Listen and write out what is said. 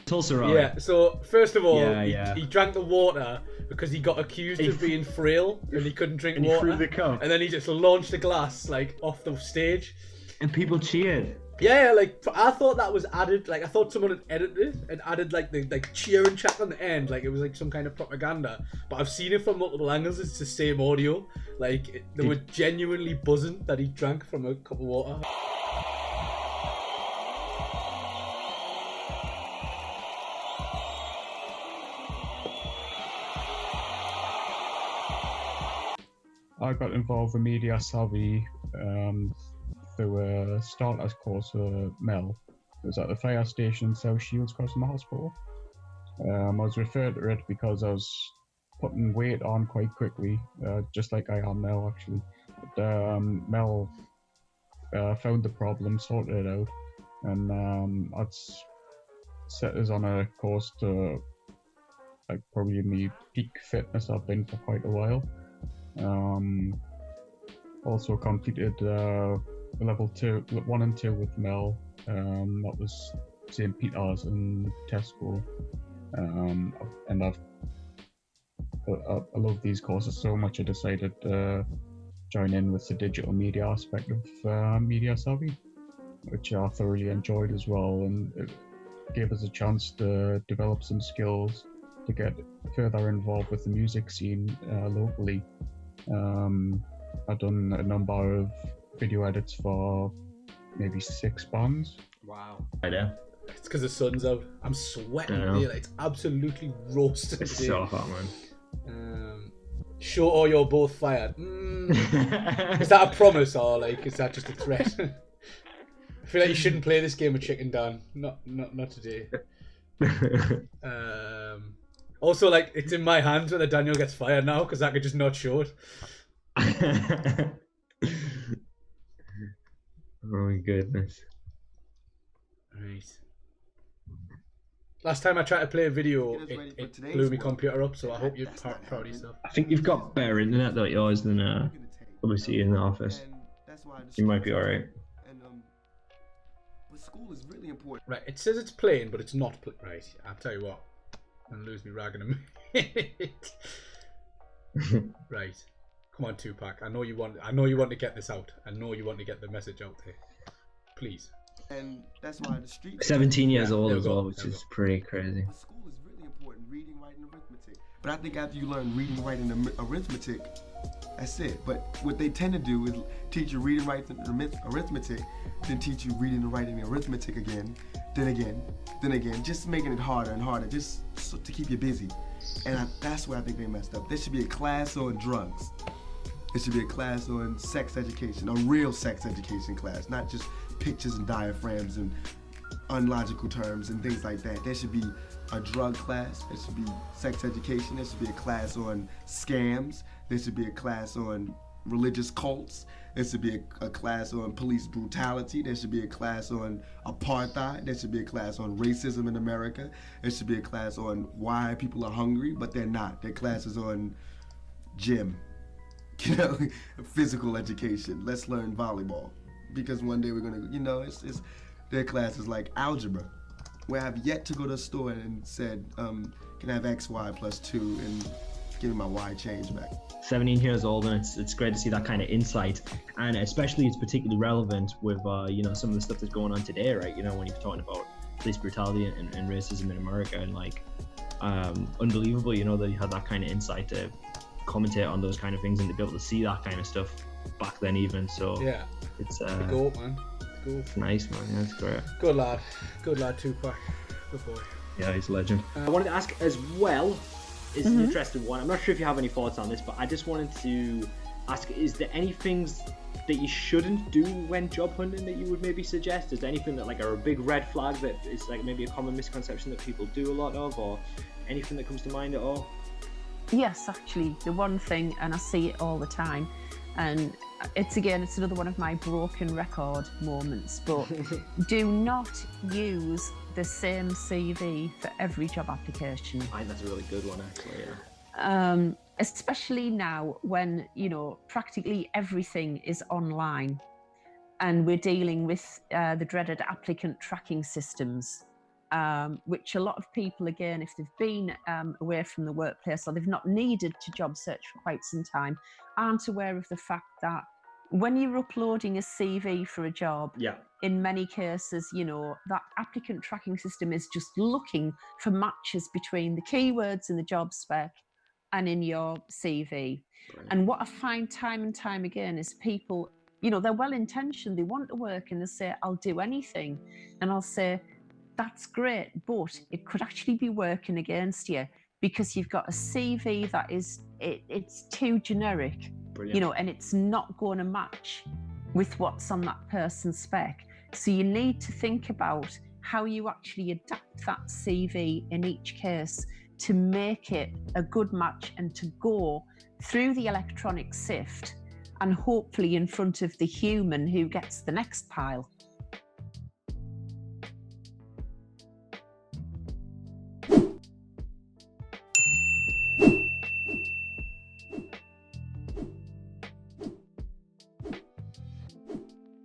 Tulsa Roy. Yeah, so first of all, Yeah. he drank the water because he got accused of being frail and he couldn't drink And water. he threw the cup. And then he just launched the glass like off the stage. And people cheered. Yeah, like I thought that was added. Like I thought someone had edited it and added like the cheering chat on the end, like it was like some kind of propaganda. But I've seen it from multiple angles. It's the same audio. Like they were genuinely buzzing that he drank from a cup of water. I got involved with Media Savvy through a starters course for Mel. It was at the fire station in South Shields, across from the hospital. I was referred to it because I was putting weight on quite quickly, just like I am now actually. But Mel found the problem, sorted it out, and that's set us on a course to like probably me peak fitness I've been for quite a while. Also completed level 1 and 2 with Mel. That was St. Peter's and Tesco. And I love these courses so much I decided to join in with the digital media aspect of Media Savvy, which I thoroughly enjoyed as well, and it gave us a chance to develop some skills to get further involved with the music scene locally. I've done a number of video edits for maybe 6 bands. Wow. I know. It's because the sun's out. I'm sweating today. Like, it's absolutely roasted. It's today. so hot, man. Sure, or you're both fired. Is that a promise or like is that just a threat? I feel like you shouldn't play this game of chicken, Dan. Not today. Also, like it's in my hands whether Daniel gets fired now because I could just not show it. Oh my goodness. Right. Last time I tried to play a video, it blew my computer up, so I hope you're proud of yourself. I think you've got better internet though yours than obviously in the office. You might be alright. But school is really important. Right, it says it's playing, but it's not right. I'll tell you what. I'm gonna lose me rag in a minute. Right. Come on, Tupac. I know you want to get this out. I know you want to get the message out there. Please. And that's why the street 17 years old there as we go, well, which is pretty crazy. But school is really important, reading, writing, arithmetic. But I think after you learn reading, writing, and arithmetic, that's it. But what they tend to do is teach you reading, writing, and arithmetic, then teach you reading and writing and arithmetic again, then again, just making it harder and harder, just so, to keep you busy. And that's where I think they messed up. There should be a class on drugs. There should be a class on sex education, a real sex education class, not just pictures and diaphragms and unlogical terms and things like that. There should be a drug class. There should be sex education. There should be a class on scams. There should be a class on religious cults. There should be a class on police brutality. There should be a class on apartheid. There should be a class on racism in America. There should be a class on why people are hungry, but they're not. Their class is on gym, you know, physical education. Let's learn volleyball. Because one day we're gonna, you know, it's their class is like algebra, where I've yet to go to a store and said, can I have X, Y plus 2 and give me my Y change back. 17 years old, and it's great to see that kind of insight, and especially it's particularly relevant with you know, some of the stuff that's going on today, right? You know, when you're talking about police brutality and racism in America, and like unbelievable, you know, that you had that kind of insight to commentate on those kind of things and to be able to see that kind of stuff back then even. So yeah, it's go man, go. It's nice, man. Yeah, it's great. Good lad Tupac, good boy. Yeah, he's a legend. I wanted to ask as well, is an interesting one. I'm not sure if you have any thoughts on this, but I just wanted to ask, is there any things that you shouldn't do when job hunting that you would maybe suggest? Is there anything that like are a big red flag that is like maybe a common misconception that people do a lot of, or anything that comes to mind at all? Yes, actually, the one thing, and I see it all the time, and it's another one of my broken record moments, but do not use the same CV for every job application. I think that's a really good one, actually, yeah. Especially now when, you know, practically everything is online and we're dealing with the dreaded applicant tracking systems. which a lot of people, again, if they've been away from the workplace or they've not needed to job search for quite some time, aren't aware of the fact that when you're uploading a CV for a job, Yeah. in many cases, you know, that applicant tracking system is just looking for matches between the keywords in the job spec and in your CV. Brilliant. And what I find time and time again is people, you know, they're well-intentioned, they want to work, and they say, I'll do anything. And I'll say, that's great, but it could actually be working against you because you've got a CV that is, it's too generic. Brilliant. You know, and it's not going to match with what's on that person's spec. So you need to think about how you actually adapt that CV in each case to make it a good match and to go through the electronic sift and hopefully in front of the human who gets the next pile.